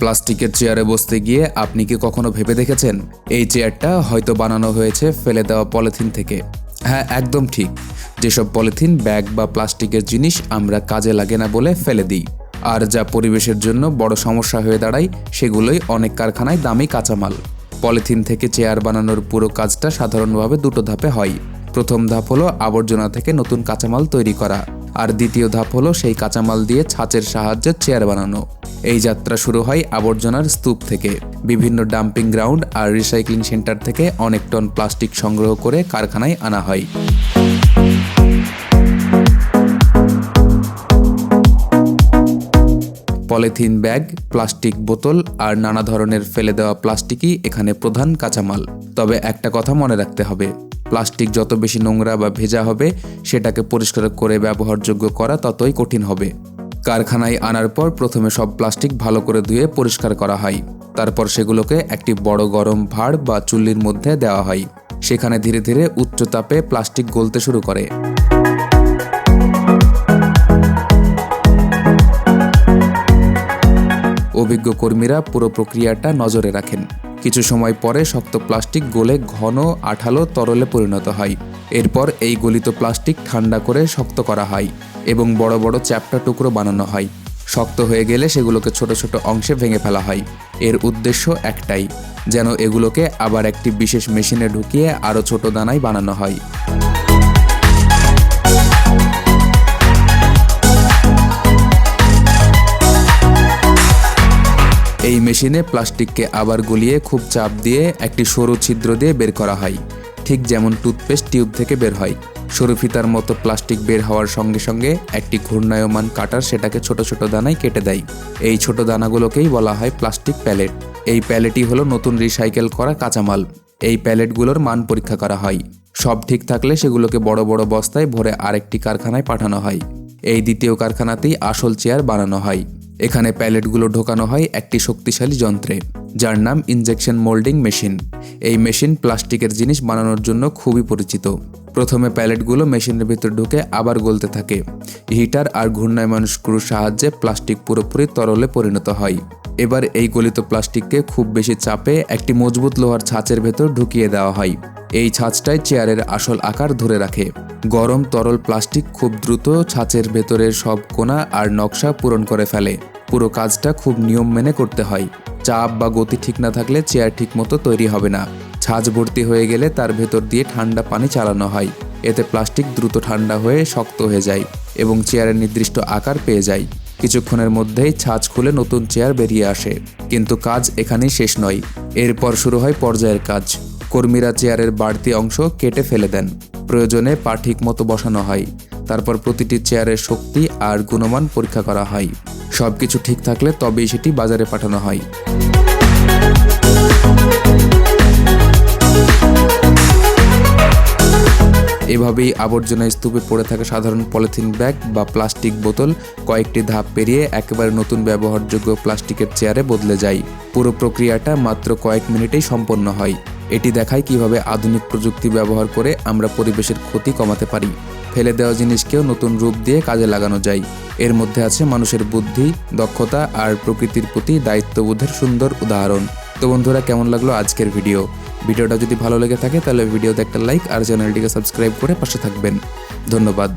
প্লাস্টিকের চেয়ারে বসতে গিয়ে আপনি কি কখনো ভেবে দেখেছেন এই চেয়ারটা হয়তো বানানো হয়েছে ফেলে দেওয়া পলিথিন থেকে? হ্যাঁ, একদম ঠিক। যেসব পলিথিন, ব্যাগ বা প্লাস্টিকের জিনিস আমরা কাজে লাগে না বলে ফেলে দিই, আর যা পরিবেশের জন্য বড় সমস্যা হয়ে দাঁড়ায়, সেগুলোই অনেক কারখানায় দামি কাঁচামাল। পলিথিন থেকে চেয়ার বানানোর পুরো কাজটা সাধারণভাবে দুটো ধাপে হয়। প্রথম ধাপ হলো আবর্জনা থেকে নতুন কাঁচামাল তৈরি করা, আর দ্বিতীয় ধাপ হলো সেই কাঁচামাল দিয়ে ছাঁচের সাহায্যে চেয়ার বানানো। এই যাত্রা শুরু হয় আবর্জনার স্তূপ থেকে। বিভিন্ন ডাম্পিং গ্রাউন্ড আর রিসাইক্লিং সেন্টার থেকে অনেক টন প্লাস্টিক সংগ্রহ করে কারখানায় আনা হয়। পলিথিন ব্যাগ, প্লাস্টিক বোতল আর নানা ধরনের ফেলে দেওয়া প্লাস্টিকই এখানে প্রধান কাঁচামাল। তবে একটা কথা মনে রাখতে হবে, প্লাস্টিক যত বেশি নোংরা বা ভেজা হবে, সেটাকে পরিষ্কার করে ব্যবহারযোগ্য করা ততই কঠিন হবে। কারখানায় আনার পর প্রথমে সব প্লাস্টিক ভালো করে ধুয়ে পরিষ্কার করা হয়। তারপর সেগুলোকে একটি বড় গরম ভাঁড় বা চুল্লির মধ্যে দেওয়া হয়। সেখানে ধীরে ধীরে উচ্চ তাপে প্লাস্টিক গলতে শুরু করে। অভিজ্ঞ কর্মীরা পুরো প্রক্রিয়াটা নজরে রাখেন। কিছু সময় পরে শক্ত প্লাস্টিক গলে ঘন আঠালো তরলে পরিণত হয়। এরপর এই গলিত প্লাস্টিক ঠান্ডা করে শক্ত করা হয় এবং বড় বড় চ্যাপ্টা টুকরো বানানো হয়। শক্ত হয়ে গেলে সেগুলোকে ছোট ছোট অংশে ভেঙে ফেলা হয়। এর উদ্দেশ্য একটাই, যেন এগুলোকে আবার একটি বিশেষ মেশিনে ঢুকিয়ে আরও ছোট দানায় বানানো হয়। এই মেশিনে প্লাস্টিককে আবার গলিয়ে খুব চাপ দিয়ে একটি সরু ছিদ্র দিয়ে বের করা হয়, ঠিক যেমন টুথপেস্ট টিউব থেকে বের হয়। সরু ফিতার মতো প্লাস্টিক বের হওয়ার সঙ্গে সঙ্গে একটি ঘূর্ণায়মান কাটার সেটাকে ছোট ছোট দানায় কেটে দেয়। এই ছোট দানাগুলোকেই বলা হয় প্লাস্টিক প্যালেট। এই প্যালেটই হলো নতুন রিসাইকেল করা কাঁচামাল। এই প্যালেটগুলোর মান পরীক্ষা করা হয়। সব ঠিক থাকলে সেগুলোকে বড় বড় বস্তায় ভরে আরেকটি কারখানায় পাঠানো হয়। এই দ্বিতীয় কারখানাতেই আসল চেয়ার বানানো হয়। এখানে প্যালেটগুলো ঢোকানো হয় একটি শক্তিশালী যন্ত্রে, যার নাম ইনজেকশন মোল্ডিং মেশিন। এই মেশিন প্লাস্টিকের জিনিস বানানোর জন্য খুবই পরিচিত। প্রথমে প্যালেটগুলো মেশিনের ভিতর ঢুকে আবার গলতে থাকে। হিটার আর ঘূর্ণায়মান স্ক্রুর সাহায্যে প্লাস্টিক পুরোপুরি তরলে পরিণত হয়। এবার এই গলিত প্লাস্টিককে খুব বেশি চাপে একটি মজবুত লোহার ছাঁচের ভেতর ঢুকিয়ে দেওয়া হয়। এই ছাঁচটাই চেয়ারের আসল আকার ধরে রাখে। গরম তরল প্লাস্টিক খুব দ্রুত ছাঁচের ভেতরের সব কোণা আর নকশা পূরণ করে ফেলে। পুরো কাজটা খুব নিয়ম মেনে করতে হয়। চাপ বা গতি ঠিক না থাকলে চেয়ার ঠিক মতো তৈরি হবে না। ছাঁচ ভর্তি হয়ে গেলে তার ভেতর দিয়ে ঠান্ডা পানি চালানো হয়। এতে প্লাস্টিক দ্রুত ঠান্ডা হয়ে শক্ত হয়ে যায় এবং চেয়ারের নির্দিষ্ট আকার পেয়ে যায়। কিছুক্ষণের মধ্যেই ছাঁচ খুলে নতুন চেয়ার বেরিয়ে আসে। কিন্তু কাজ এখানেই শেষ নয়। এরপর শুরু হয় পর্যায়ের কাজ। কর্মীরা চেয়ারের বাড়তি অংশ কেটে ফেলে দেন। প্রয়োজনে পা ঠিক মতো বসানো হয়। তারপর প্রতিটি চেয়ারের শক্তি আর গুণমান পরীক্ষা করা হয়। সবকিছু ঠিক থাকলে তবেই সেটি বাজারে পাঠানো হয়। এভাবেই আবর্জনা স্তূপে পড়ে থাকা সাধারণ পলিথিন ব্যাগ বা প্লাস্টিক বোতল কয়েকটি ধাপ পেরিয়ে একেবারে নতুন ব্যবহারযোগ্য প্লাস্টিকের চেয়ারে বদলে যায়। পুরো প্রক্রিয়াটা মাত্র কয়েক মিনিটেই সম্পন্ন হয়। এটি দেখায় কিভাবে আধুনিক প্রযুক্তি ব্যবহার করে আমরা পরিবেশের ক্ষতি কমাতে পারি। ফেলে দেওয়া জিনিসকেও নতুন রূপ দিয়ে কাজে লাগানো যায়। এর মধ্যে আছে মানুষের বুদ্ধি, দক্ষতা আর প্রকৃতির প্রতি দায়িত্ববোধের সুন্দর উদাহরণ। তো বন্ধুরা, কেমন লাগলো আজকের ভিডিওটা যদি ভালো লেগে থাকে তাহলে ভিডিওতে একটা লাইক আর চ্যানেলটিকে সাবস্ক্রাইব করে পাশে থাকবেন। ধন্যবাদ।